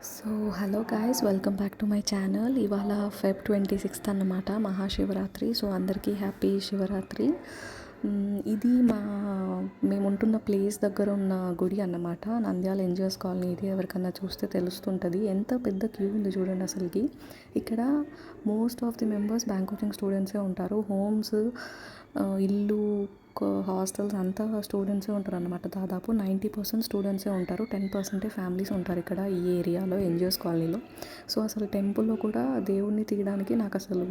So hello guys, welcome back to my channel. ఇవాళ Feb 26 అన్నమాట, Mahashivratri. So అందరికీ happy Shivaratri. ఇది మేముంటున్న ప్లేస్ దగ్గర ఉన్న గుడి అన్నమాట, నంద్యాల ఎన్జిఓస్ కాలనీ. ఇది ఎవరికన్నా చూస్తే తెలుస్తుంటుంది. ఎంత పెద్ద క్యూ ఉంది చూడండి అసలుకి. ఇక్కడ most of the members bank coaching స్టూడెంట్సే ఉంటారు. హోమ్స్, ఇల్లు, హాస్టల్స్ అంతా స్టూడెంట్సే ఉంటారు అన్నమాట. దాదాపు 90% స్టూడెంట్సే ఉంటారు, 10% ఫ్యామిలీస్ ఉంటారు ఇక్కడ ఈ ఏరియాలో, ఎన్జిఓస్ కాలనీలో. సో అసలు టెంపుల్లో కూడా దేవుణ్ణి తీయడానికి నాకు అసలు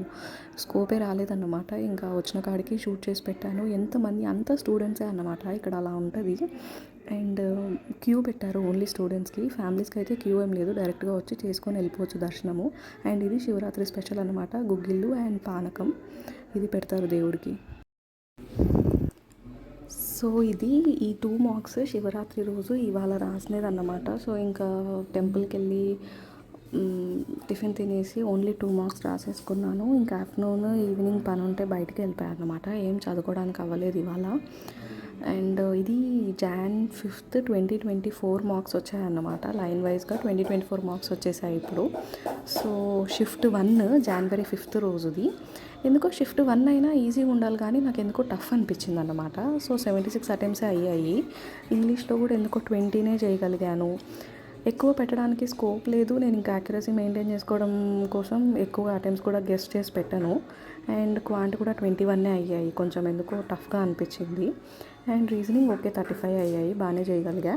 స్కోపే రాలేదన్నమాట. ఇంకా వచ్చిన కాడికి షూట్ చేసి పెట్టాను. ఎంతమంది, అంతా స్టూడెంట్సే అన్నమాట. ఇక్కడ అలా ఉంటుంది. అండ్ క్యూ పెట్టారు ఓన్లీ స్టూడెంట్స్కి. ఫ్యామిలీస్కి అయితే క్యూ ఏం లేదు, డైరెక్ట్గా వచ్చి చేసుకొని వెళ్ళిపోవచ్చు దర్శనము. అండ్ ఇది శివరాత్రి స్పెషల్ అన్నమాట. గుగ్గిళ్ళు అండ్ పానకం ఇది పెడతారు దేవుడికి. సో ఇది ఈ 2 మార్క్స్ శివరాత్రి రోజు ఇవాళ రాసినది అన్నమాట. సో ఇంకా టెంపుల్కి వెళ్ళి టిఫిన్ తినేసి ఓన్లీ 2 మార్క్స్ రాసేసుకున్నాను. ఇంకా ఆఫ్టర్నూన్ ఈవినింగ్ పని ఉంటే బయటికి వెళ్ళిపోయాను అనమాట. ఏం చదువుకోవడానికి అవ్వలేదు ఇవాళ. అండ్ ఇది Jan 5th 2024 మార్క్స్ వచ్చాయన్నమాట. లైన్ వైజ్గా 2024 మార్క్స్ వచ్చేసాయి ఇప్పుడు. సో షిఫ్ట్ 1 January 5th రోజుది. ఎందుకో షిఫ్ట్ 1 అయినా ఈజీగా ఉండాలి, కానీ నాకు ఎందుకో టఫ్ అనిపించింది అన్నమాట. సో 76 అటెంప్ట్సే అయ్యాయి. ఇంగ్లీష్లో కూడా ఎందుకో 20నే చేయగలిగాను. ఎక్కువ పెట్టడానికి స్కోప్ లేదు. నేను ఇంకా యాక్యురసీ మెయింటైన్ చేసుకోవడం కోసం ఎక్కువ అటెంప్ట్స్ కూడా గెస్ట్ చేసి పెట్టాను. అండ్ క్వాంట్ కూడా 21 అయ్యాయి. కొంచెం ఎందుకో టఫ్గా అనిపించింది. అండ్ రీజనింగ్ ఓకే 35 అయ్యాయి, బాగానే చేయగలిగా.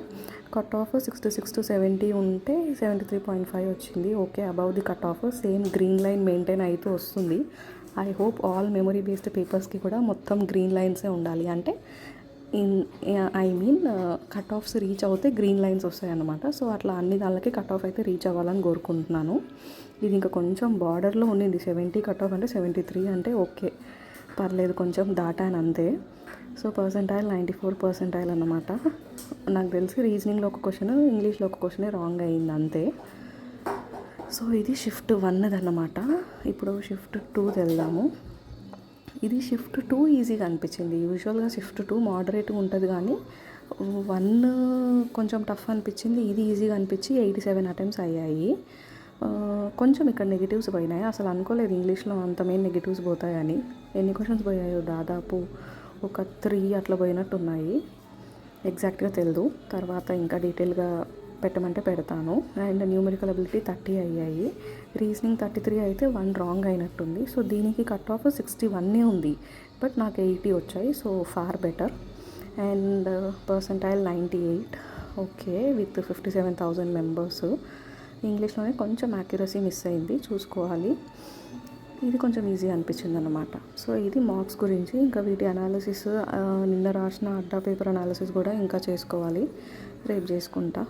కట్ ఆఫ్ 66 to 70 ఉంటే 73.5 వచ్చింది. Okay, above the cut off. Same green line maintain అవుతూ వస్తుంది. I hope all memory based పేపర్స్కి కూడా మొత్తం గ్రీన్ లైన్సే ఉండాలి. అంటే కట్ ఆఫ్స్ రీచ్ అవుతే గ్రీన్ లైన్స్ వస్తాయి అన్నమాట. సో అట్లా అన్ని దానికి కట్ ఆఫ్ అయితే రీచ్ అవ్వాలని కోరుకుంటున్నాను. ఇది ఇంకా కొంచెం బార్డర్లో ఉండింది. 70 కట్ ఆఫ్ అంటే 73 అంటే ఓకే, పర్లేదు, కొంచెం దాటాను అంతే. సో పర్సెంటైల్ 94% అన్నమాట. నాకు తెలిసి రీజనింగ్లో ఒక క్వశ్చన్, ఇంగ్లీష్లో ఒక క్వశ్చనే రాంగ్ అయింది అంతే. సో ఇది షిఫ్ట్ 1 అన్నమాట. ఇప్పుడు షిఫ్ట్ 2 వెళ్దాము. ఇది షిఫ్ట్ 2 ఈజీగా అనిపించింది. యూజువల్గా షిఫ్ట్ 2 మోడరేట్గా ఉంటుంది, కానీ 1 కొంచెం టఫ్ అనిపించింది. ఇది ఈజీగా అనిపించి 87 అటెంప్ట్స్ అయ్యాయి. కొంచెం ఇక్కడ నెగిటివ్స్ పోయినాయి. అసలు అనుకోలేదు ఇంగ్లీష్లో అంత మెయిన్ నెగిటివ్స్ పోతాయని. ఎన్ని క్వశ్చన్స్ పోయాయో దాదాపు ఒక 3 అట్లా పోయినట్టు ఉన్నాయి. ఎగ్జాక్ట్గా తెలియదు, తర్వాత ఇంకా డీటెయిల్గా పెట్టమంటే పెడతాను. అండ్ న్యూమరికల్ అబిలిటీ 30 అయ్యాయి. రీజనింగ్ 33 అయితే 1 రాంగ్ అయినట్టుంది. సో దీనికి కట్ ఆఫ్ 61 ఉంది, బట్ నాకు 80 వచ్చాయి. So far better. And percentile 98 okay, with 57,000 members. ఇంగ్లీష్లోనే కొంచెం యాక్యురసీ మిస్ అయింది, చూసుకోవాలి. ఇది కొంచెం ఈజీ అనిపించింది అన్నమాట. సో ఇది మార్క్స్ గురించి. ఇంకా వీటి అనాలిసిస్, నిన్న రాసిన అడ్డా పేపర్ అనాలిసిస్ కూడా ఇంకా చేసుకోవాలి, రేపు చేసుకుంటా.